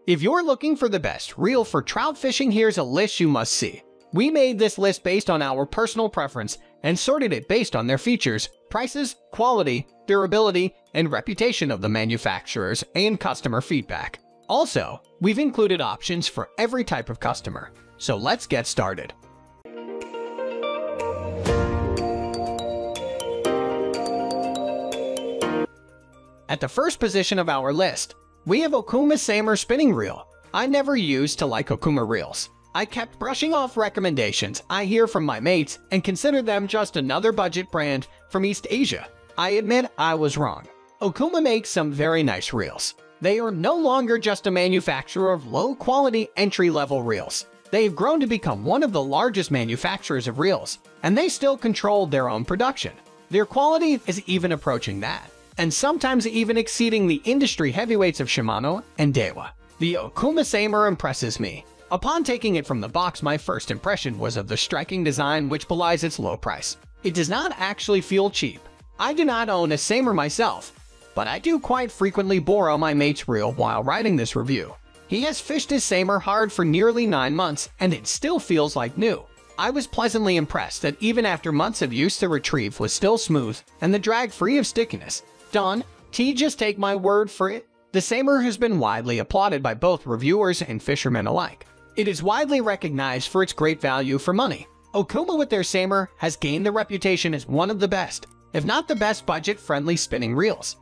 If you're looking for the best reel for trout fishing, here's a list you must see. We made this list based on our personal preference and sorted it based on their features, prices, quality, durability, and reputation of the manufacturers and customer feedback. Also, we've included options for every type of customer. So let's get started. At the first position of our list, we have Okuma Ceymar spinning reel. I never used to like Okuma reels. I kept brushing off recommendations I hear from my mates and considered them just another budget brand from East Asia. I admit I was wrong. Okuma makes some very nice reels. They are no longer just a manufacturer of low-quality entry-level reels. They've grown to become one of the largest manufacturers of reels, and they still control their own production. Their quality is even approaching that, and sometimes even exceeding the industry heavyweights of Shimano and Daiwa. The Okuma Ceymar impresses me. Upon taking it from the box, my first impression was of the striking design, which belies its low price. It does not actually feel cheap. I do not own a Ceymar myself, but I do quite frequently borrow my mate's reel while writing this review. He has fished his Ceymar hard for nearly 9 months, and it still feels like new. I was pleasantly impressed that even after months of use, the retrieve was still smooth and the drag free of stickiness. Don't just take my word for it. The Ceymar has been widely applauded by both reviewers and fishermen alike. It is widely recognized for its great value for money. Okuma with their Ceymar has gained the reputation as one of the best, if not the best, budget-friendly spinning reels.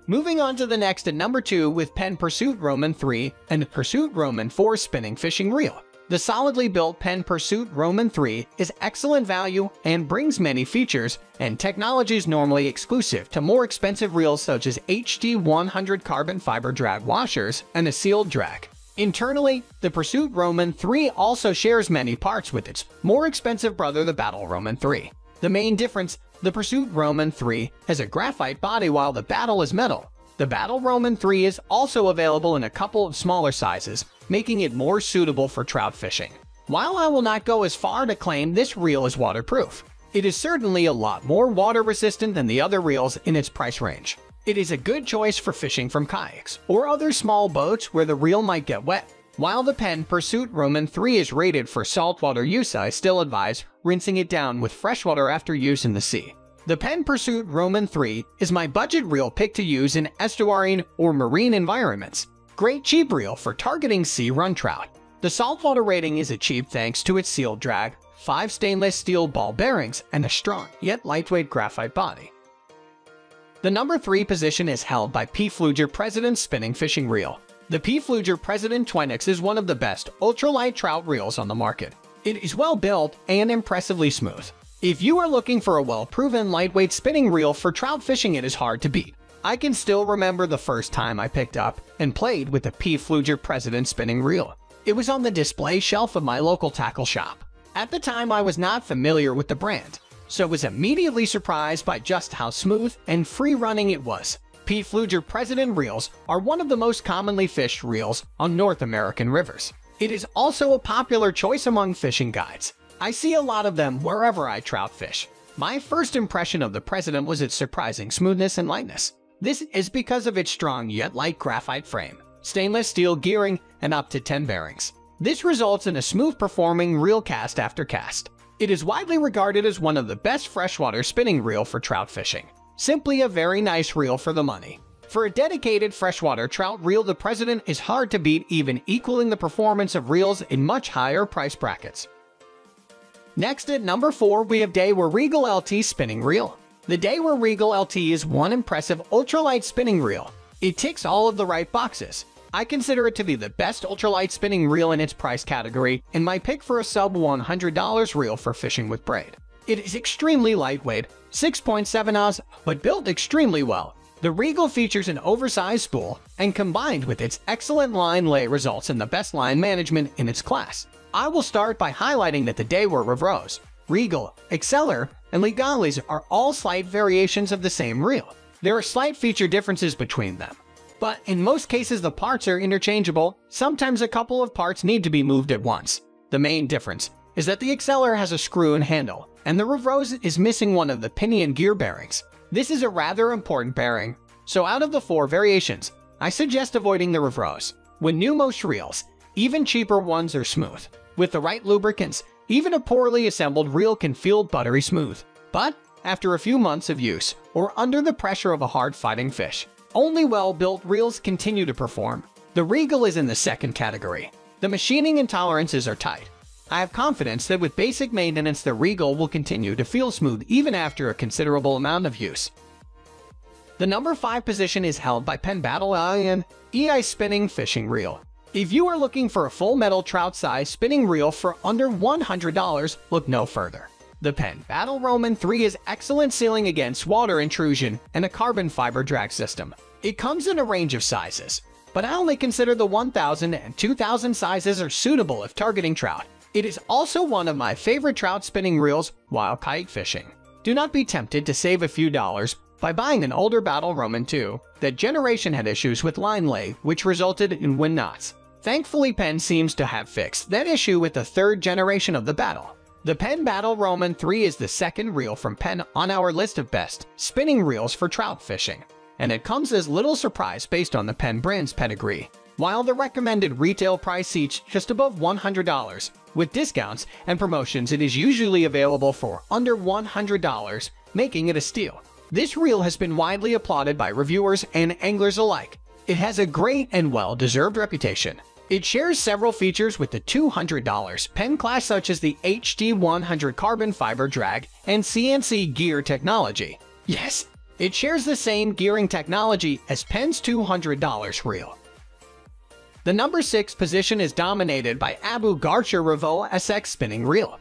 Moving on to the next at number 2 with Penn Pursuit Roman 3 and Pursuit Roman 4 spinning fishing reel. The solidly built Penn Pursuit Roman 3 is excellent value and brings many features and technologies normally exclusive to more expensive reels, such as HD 100 carbon fiber drag washers and a sealed drag. Internally, the Pursuit Roman 3 also shares many parts with its more expensive brother, the Battle Roman 3. The main difference: the Pursuit Roman 3 has a graphite body while the Battle is metal. The Battle Roman 3 is also available in a couple of smaller sizes, making it more suitable for trout fishing. While I will not go as far to claim this reel is waterproof, it is certainly a lot more water resistant than the other reels in its price range. It is a good choice for fishing from kayaks or other small boats where the reel might get wet. While the Penn Pursuit Roman 3 is rated for saltwater use, I still advise rinsing it down with freshwater after use in the sea. The Penn Pursuit Roman 3 is my budget reel pick to use in estuarine or marine environments. Great cheap reel for targeting sea-run trout. The saltwater rating is achieved thanks to its sealed drag, 5 stainless steel ball bearings, and a strong yet lightweight graphite body. The number 3 position is held by Pflueger President Spinning Fishing Reel. The Pflueger President 20X is one of the best ultralight trout reels on the market. It is well built and impressively smooth. If you are looking for a well-proven lightweight spinning reel for trout fishing, it is hard to beat. I can still remember the first time I picked up and played with the Pflueger President spinning reel. It was on the display shelf of my local tackle shop. At the time, I was not familiar with the brand, so was immediately surprised by just how smooth and free-running it was. Pflueger President reels are one of the most commonly fished reels on North American rivers. It is also a popular choice among fishing guides. I see a lot of them wherever I trout fish. My first impression of the President was its surprising smoothness and lightness. This is because of its strong yet light graphite frame, stainless steel gearing, and up to 10 bearings. This results in a smooth performing reel cast after cast. It is widely regarded as one of the best freshwater spinning reel for trout fishing. Simply a very nice reel for the money. For a dedicated freshwater trout reel, the President is hard to beat, even equaling the performance of reels in much higher price brackets. Next at number 4, we have Daiwa Regal LT Spinning Reel. The Daiwa Regal LT is one impressive ultralight spinning reel. It ticks all of the right boxes. I consider it to be the best ultralight spinning reel in its price category, and my pick for a sub-$100 reel for fishing with braid. It is extremely lightweight, 6.7 oz, but built extremely well. The Regal features an oversized spool, and combined with its excellent line lay results in the best line management in its class. I will start by highlighting that the Daiwa Revo, Regal, Exceller, and Legalis are all slight variations of the same reel. There are slight feature differences between them, but in most cases the parts are interchangeable. Sometimes a couple of parts need to be moved at once. The main difference is that the Exceller has a screw and handle, and the Revo is missing one of the pinion gear bearings. This is a rather important bearing, so out of the 4 variations, I suggest avoiding the Revo. When new most reels, even cheaper ones, are smooth. With the right lubricants, even a poorly assembled reel can feel buttery smooth. But after a few months of use, or under the pressure of a hard-fighting fish, only well-built reels continue to perform. The Regal is in the second category. The machining and tolerances are tight. I have confidence that with basic maintenance, the Regal will continue to feel smooth even after a considerable amount of use. The number 5 position is held by Penn Battle Iron EI Spinning Fishing Reel. If you are looking for a full metal trout-size spinning reel for under $100, look no further. The Penn Battle Roman 3 is excellent sealing against water intrusion and a carbon fiber drag system. It comes in a range of sizes, but I only consider the 1000 and 2000 sizes are suitable if targeting trout. It is also one of my favorite trout spinning reels while kite fishing. Do not be tempted to save a few dollars by buying an older Battle Roman 2. That generation had issues with line lay, which resulted in wind knots. Thankfully, Penn seems to have fixed that issue with the 3rd generation of the Battle. The Penn Battle Roman 3 is the second reel from Penn on our list of best spinning reels for trout fishing, and it comes as little surprise based on the Penn brand's pedigree. While the recommended retail price each just above $100, with discounts and promotions it is usually available for under $100, making it a steal. This reel has been widely applauded by reviewers and anglers alike. It has a great and well-deserved reputation. It shares several features with the $200 Penn class, such as the HD100 carbon fiber drag and CNC gear technology. Yes, it shares the same gearing technology as Penn's $200 reel. The number 6 position is dominated by Garcia Revo SX Spinning Reel.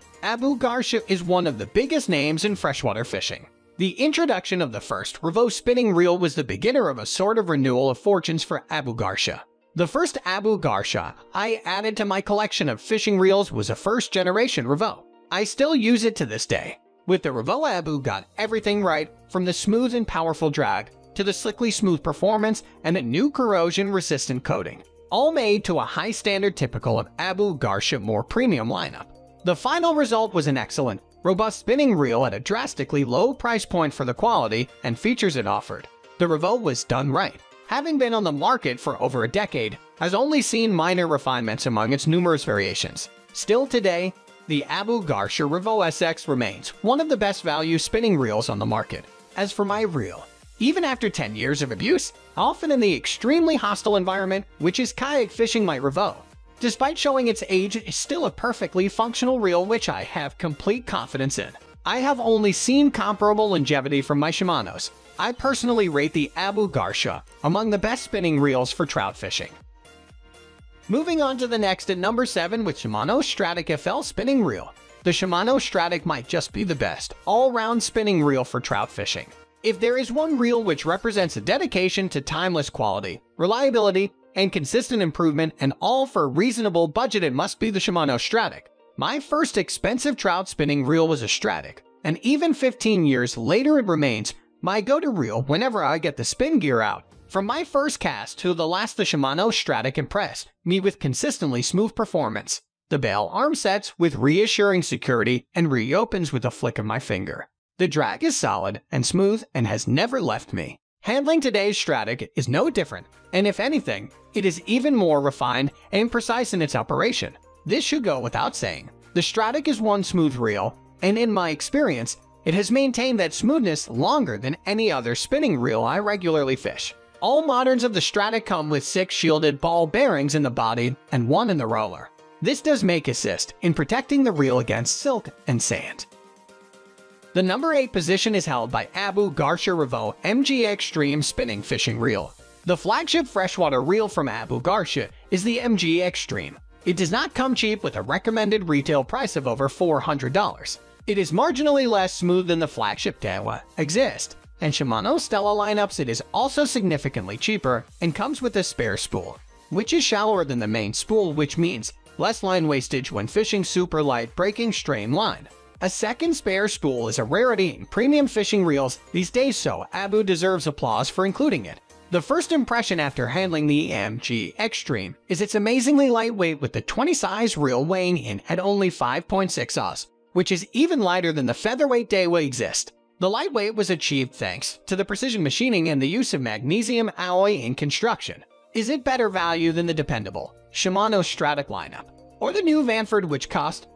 Garcia is one of the biggest names in freshwater fishing. The introduction of the first Revo spinning reel was the beginner of a sort of renewal of fortunes for Garcia. The first Garcia I added to my collection of fishing reels was a first-generation Revo. I still use it to this day. With the Revo, got everything right, from the smooth and powerful drag to the slickly smooth performance and a new corrosion-resistant coating, all made to a high standard typical of Garcia more premium lineup. The final result was an excellent, robust spinning reel at a drastically low price point for the quality and features it offered. The Revo was done right. Having been on the market for over a decade, has only seen minor refinements among its numerous variations. Still today, the Garcia Revo SX remains one of the best value spinning reels on the market. As for my reel, even after 10 years of abuse, often in the extremely hostile environment which is kayak fishing, my Revo, despite showing its age, is still a perfectly functional reel which I have complete confidence in. I have only seen comparable longevity from my Shimanos. I personally rate the Garcia among the best spinning reels for trout fishing. Moving on to the next at number 7 with Shimano Stradic FL Spinning Reel. The Shimano Stradic might just be the best all-round spinning reel for trout fishing. If there is one reel which represents a dedication to timeless quality, reliability, and consistent improvement, and all for a reasonable budget, it must be the Shimano Stradic. My first expensive trout spinning reel was a Stradic, and even 15 years later it remains my go-to reel whenever I get the spin gear out. From my first cast to the last, the Shimano Stradic impressed me with consistently smooth performance. The bail arm sets with reassuring security and reopens with a flick of my finger. The drag is solid and smooth and has never left me. Handling today's Stradic is no different, and if anything, it is even more refined and precise in its operation. This should go without saying. The Stradic is one smooth reel, and in my experience, it has maintained that smoothness longer than any other spinning reel I regularly fish. All moderns of the Stradic come with 6 shielded ball bearings in the body and 1 in the roller. This does make assist in protecting the reel against silt and sand. The number 8 position is held by Garcia Revo MGXtreme Spinning Fishing Reel. The flagship freshwater reel from Garcia is the MGXtreme. It does not come cheap with a recommended retail price of over $400. It is marginally less smooth than the flagship Daiwa Exist and Shimano Stella lineups. It is also significantly cheaper and comes with a spare spool, which is shallower than the main spool, which means less line wastage when fishing super light breaking strain line. A second spare spool is a rarity in premium fishing reels these days, so deserves applause for including it. The first impression after handling the MGXtreme is its amazingly lightweight, with the 20 size reel weighing in at only 5.6 oz, which is even lighter than the featherweight Daiwa Exist. The lightweight was achieved thanks to the precision machining and the use of magnesium alloy in construction. Is it better value than the dependable Shimano Stradic lineup, or the new Vanford, which cost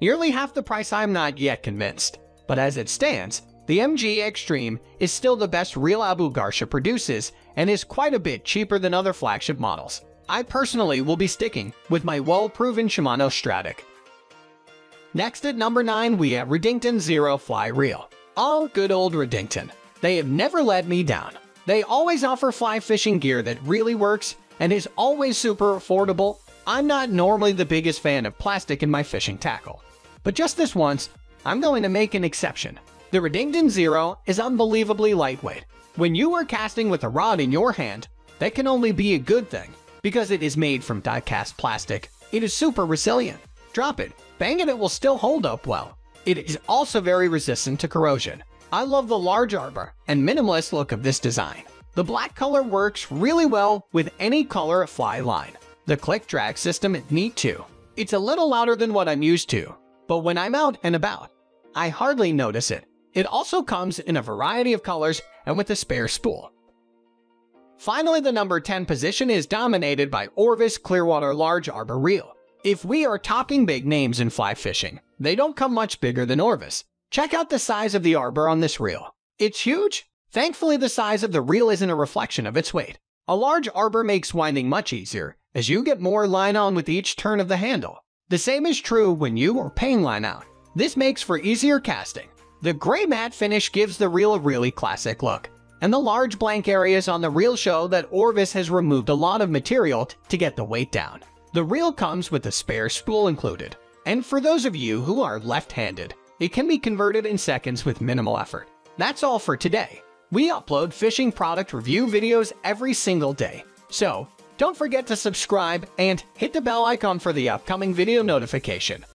nearly half the price? I'm not yet convinced, but as it stands, the MGXtreme is still the best reel Abu Garcia produces and is quite a bit cheaper than other flagship models. I personally will be sticking with my well-proven Shimano Stradic. Next at number 9, we have Redington Zero Fly Reel. Oh, good old Redington. They have never let me down. They always offer fly fishing gear that really works and is always super affordable. I'm not normally the biggest fan of plastic in my fishing tackle, but just this once, I'm going to make an exception. The Redington Zero is unbelievably lightweight. When you are casting with a rod in your hand, that can only be a good thing, because it is made from die-cast plastic. It is super resilient. Drop it, bang it will still hold up well. It is also very resistant to corrosion. I love the large arbor and minimalist look of this design. The black color works really well with any color fly line. The click drag system is neat too. It's a little louder than what I'm used to, but when I'm out and about, I hardly notice it. It also comes in a variety of colors and with a spare spool. Finally, the number 10 position is dominated by Orvis Clearwater Large Arbor Reel. If we are talking big names in fly fishing, they don't come much bigger than Orvis. Check out the size of the arbor on this reel. It's huge. Thankfully, the size of the reel isn't a reflection of its weight. A large arbor makes winding much easier, as you get more line on with each turn of the handle. The same is true when you are paying line out. This makes for easier casting. The gray matte finish gives the reel a really classic look, and the large blank areas on the reel show that Orvis has removed a lot of material to get the weight down. The reel comes with a spare spool included, and for those of you who are left-handed, it can be converted in seconds with minimal effort. That's all for today. We upload fishing product review videos every single day, so don't forget to subscribe and hit the bell icon for the upcoming video notification.